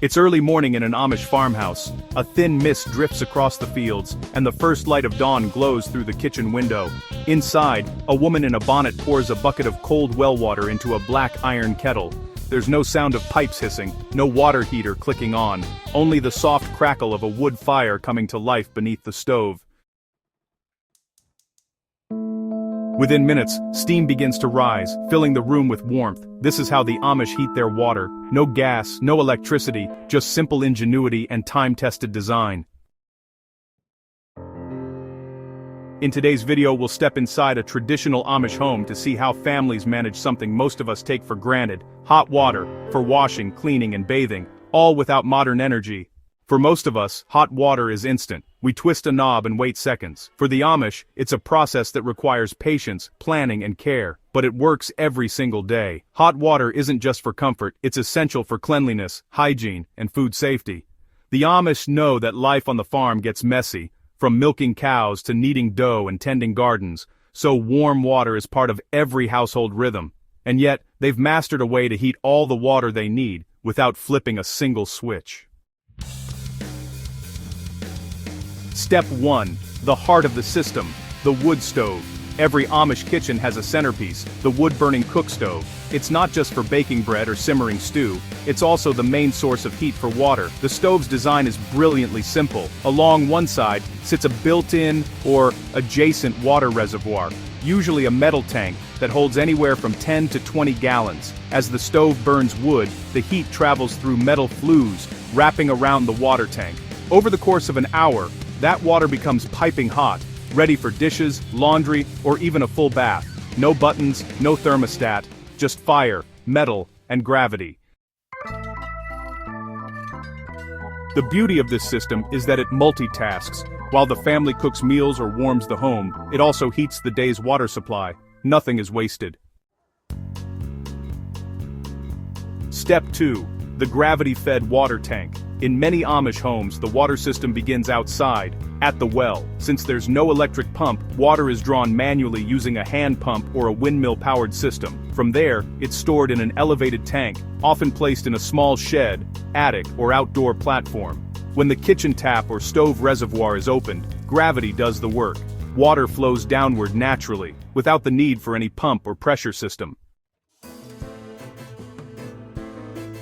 It's early morning in an Amish farmhouse. A thin mist drifts across the fields, and the first light of dawn glows through the kitchen window. Inside, a woman in a bonnet pours a bucket of cold well water into a black iron kettle. There's no sound of pipes hissing, no water heater clicking on, only the soft crackle of a wood fire coming to life beneath the stove. Within minutes, steam begins to rise, filling the room with warmth. This is how the Amish heat their water. No gas, no electricity, just simple ingenuity and time-tested design. In today's video, we'll step inside a traditional Amish home to see how families manage something most of us take for granted: hot water, for washing, cleaning, and bathing, all without modern energy. For most of us, hot water is instant. We twist a knob and wait seconds. For the Amish, it's a process that requires patience, planning, and care. But it works every single day. Hot water isn't just for comfort, it's essential for cleanliness, hygiene, and food safety. The Amish know that life on the farm gets messy, from milking cows to kneading dough and tending gardens, so warm water is part of every household rhythm. And yet, they've mastered a way to heat all the water they need, without flipping a single switch. Step 1. The heart of the system, the wood stove. Every Amish kitchen has a centerpiece, the wood-burning cook stove. It's not just for baking bread or simmering stew, it's also the main source of heat for water. The stove's design is brilliantly simple. Along one side sits a built-in or adjacent water reservoir, usually a metal tank that holds anywhere from 10 to 20 gallons. As the stove burns wood, the heat travels through metal flues, wrapping around the water tank. Over the course of an hour, that water becomes piping hot, ready for dishes, laundry, or even a full bath. No buttons, no thermostat, just fire, metal, and gravity. The beauty of this system is that it multitasks. While the family cooks meals or warms the home, it also heats the day's water supply. Nothing is wasted. Step 2. The gravity-fed water tank. In many Amish homes, the water system begins outside, at the well. Since there's no electric pump, water is drawn manually using a hand pump or a windmill-powered system. From there, it's stored in an elevated tank, often placed in a small shed, attic, or outdoor platform. When the kitchen tap or stove reservoir is opened, gravity does the work. Water flows downward naturally, without the need for any pump or pressure system.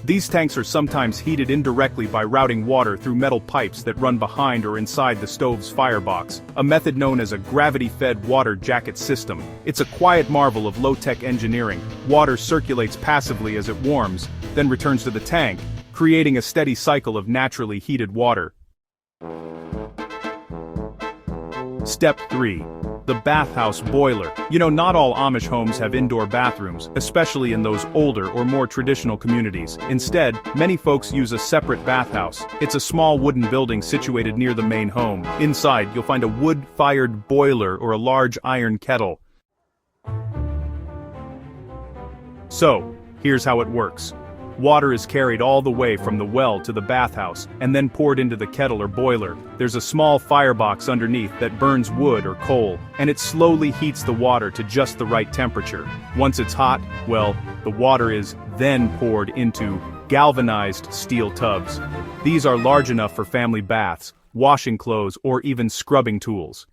These tanks are sometimes heated indirectly by routing water through metal pipes that run behind or inside the stove's firebox, a method known as a gravity-fed water jacket system. It's a quiet marvel of low-tech engineering. Water circulates passively as it warms, then returns to the tank, creating a steady cycle of naturally heated water. Step 3. The Bathhouse Boiler. You know, not all Amish homes have indoor bathrooms, especially in those older or more traditional communities. Instead, many folks use a separate bathhouse. It's a small wooden building situated near the main home. Inside, you'll find a wood-fired boiler or a large iron kettle. So, here's how it works. Water is carried all the way from the well to the bathhouse, and then poured into the kettle or boiler. There's a small firebox underneath that burns wood or coal, and it slowly heats the water to just the right temperature. Once it's hot, well, the water is then poured into galvanized steel tubs. These are large enough for family baths, washing clothes, or even scrubbing tools.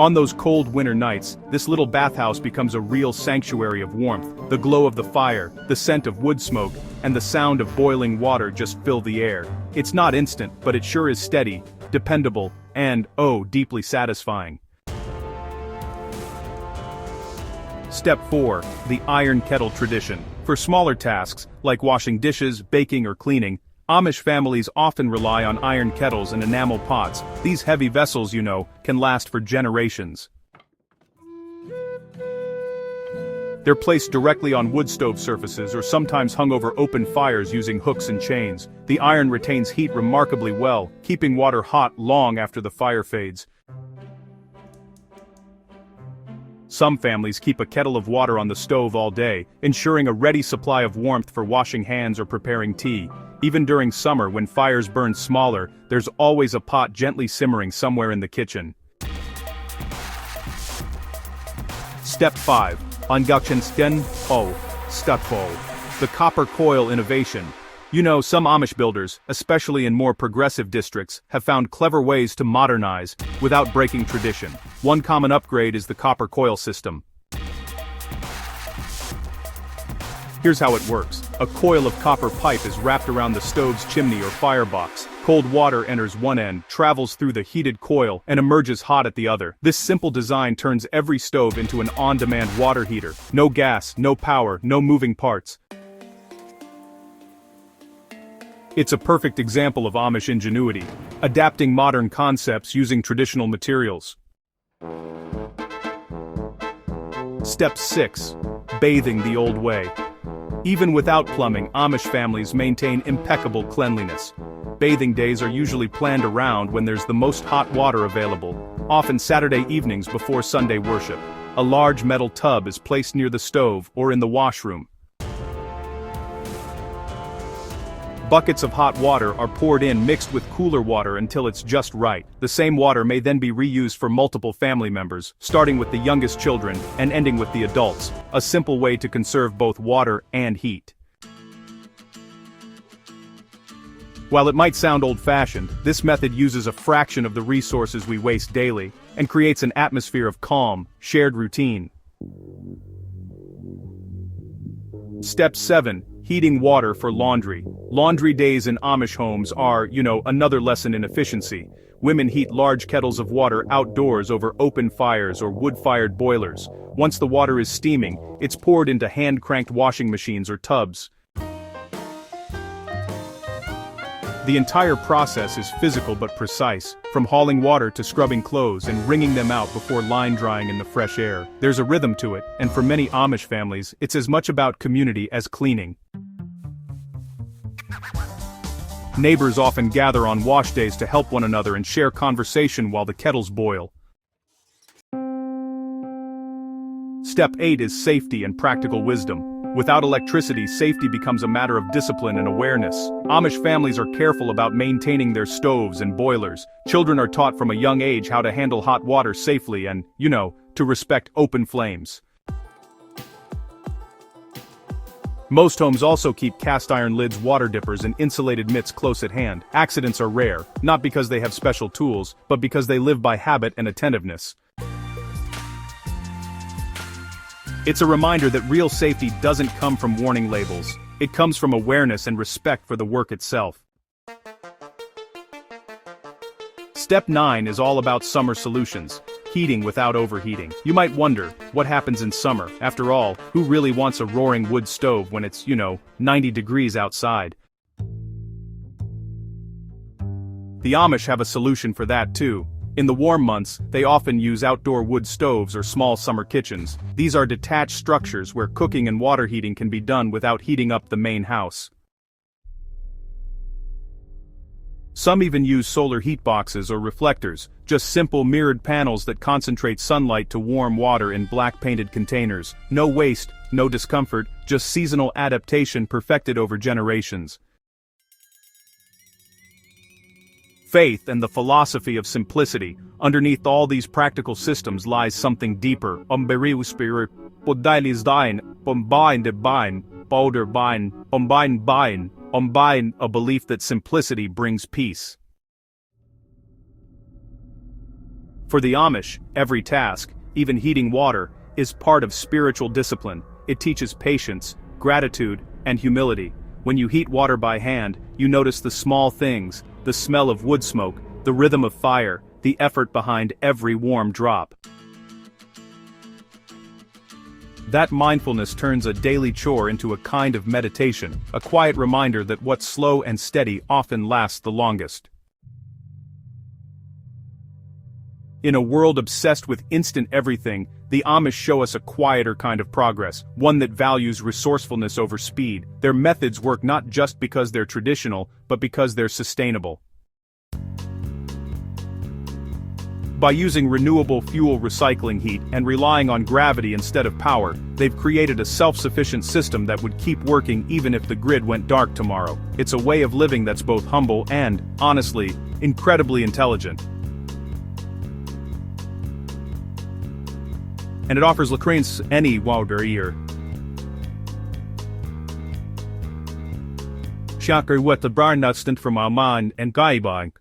On those cold winter nights, this little bathhouse becomes a real sanctuary of warmth. The glow of the fire, the scent of wood smoke, and the sound of boiling water just fill the air. It's not instant, but it sure is steady, dependable, and, oh, deeply satisfying. Step 4. The iron kettle tradition. For smaller tasks, like washing dishes, baking, or cleaning, Amish families often rely on iron kettles and enamel pots. These heavy vessels, you know, can last for generations. They're placed directly on wood stove surfaces or sometimes hung over open fires using hooks and chains. The iron retains heat remarkably well, keeping water hot long after the fire fades. Some families keep a kettle of water on the stove all day, ensuring a ready supply of warmth for washing hands or preparing tea. Even during summer, when fires burn smaller, there's always a pot gently simmering somewhere in the kitchen. Step 5. Angakchensten o skatpol. The copper coil innovation. You know, some Amish builders, especially in more progressive districts, have found clever ways to modernize without breaking tradition. One common upgrade is the copper coil system. Here's how it works. A coil of copper pipe is wrapped around the stove's chimney or firebox. Cold water enters one end, travels through the heated coil, and emerges hot at the other. This simple design turns every stove into an on-demand water heater. No gas, no power, no moving parts. It's a perfect example of Amish ingenuity, adapting modern concepts using traditional materials. Step 6. Bathing the old way. Even without plumbing, Amish families maintain impeccable cleanliness. Bathing days are usually planned around when there's the most hot water available, often Saturday evenings before Sunday worship. A large metal tub is placed near the stove or in the washroom. Buckets of hot water are poured in mixed with cooler water until it's just right. The same water may then be reused for multiple family members, starting with the youngest children and ending with the adults, a simple way to conserve both water and heat. While it might sound old-fashioned, this method uses a fraction of the resources we waste daily and creates an atmosphere of calm, shared routine. Step 7. Heating water for laundry. Laundry days in Amish homes are, another lesson in efficiency. Women heat large kettles of water outdoors over open fires or wood-fired boilers. Once the water is steaming, it's poured into hand-cranked washing machines or tubs. The entire process is physical but precise, from hauling water to scrubbing clothes and wringing them out before line drying in the fresh air. There's a rhythm to it, and for many Amish families, it's as much about community as cleaning. Neighbors often gather on wash days to help one another and share conversation while the kettles boil. Step 8 is safety and practical wisdom. Without electricity, safety becomes a matter of discipline and awareness. Amish families are careful about maintaining their stoves and boilers. Children are taught from a young age how to handle hot water safely and, to respect open flames. Most homes also keep cast iron lids, water dippers, and insulated mitts close at hand. Accidents are rare, not because they have special tools, but because they live by habit and attentiveness. It's a reminder that real safety doesn't come from warning labels. It comes from awareness and respect for the work itself. Step 9 is all about summer solutions. Heating without overheating. You might wonder, what happens in summer? After all, who really wants a roaring wood stove when it's, 90 degrees outside? The Amish have a solution for that too. In the warm months, they often use outdoor wood stoves or small summer kitchens. These are detached structures where cooking and water heating can be done without heating up the main house. Some even use solar heat boxes or reflectors, just simple mirrored panels that concentrate sunlight to warm water in black-painted containers. No waste, no discomfort, just seasonal adaptation perfected over generations. Faith and the philosophy of simplicity. Underneath all these practical systems lies something deeper. A belief that simplicity brings peace. For the Amish, every task, even heating water, is part of spiritual discipline. It teaches patience, gratitude, and humility. When you heat water by hand, you notice the small things, the smell of wood smoke, the rhythm of fire, the effort behind every warm drop. That mindfulness turns a daily chore into a kind of meditation, a quiet reminder that what's slow and steady often lasts the longest. In a world obsessed with instant everything, the Amish show us a quieter kind of progress, one that values resourcefulness over speed. Their methods work not just because they're traditional, but because they're sustainable. By using renewable fuel recycling heat and relying on gravity instead of power, they've created a self-sufficient system that would keep working even if the grid went dark tomorrow. It's a way of living that's both humble and, honestly, incredibly intelligent. And it offers Lacranes any water year. Shaker with the bar nutstant from Armand and Gaibang.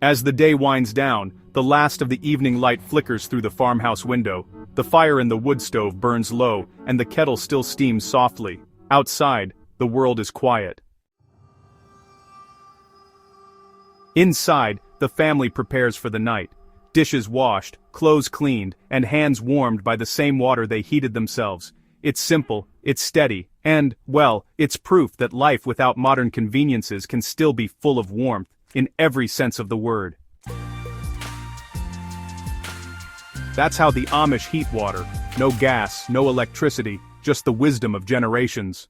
As the day winds down, the last of the evening light flickers through the farmhouse window, the fire in the wood stove burns low, and the kettle still steams softly. Outside, the world is quiet. Inside, the family prepares for the night. Dishes washed, clothes cleaned, and hands warmed by the same water they heated themselves. It's simple, it's steady, and, well, it's proof that life without modern conveniences can still be full of warmth, in every sense of the word. That's how the Amish heat water. No gas, no electricity, just the wisdom of generations.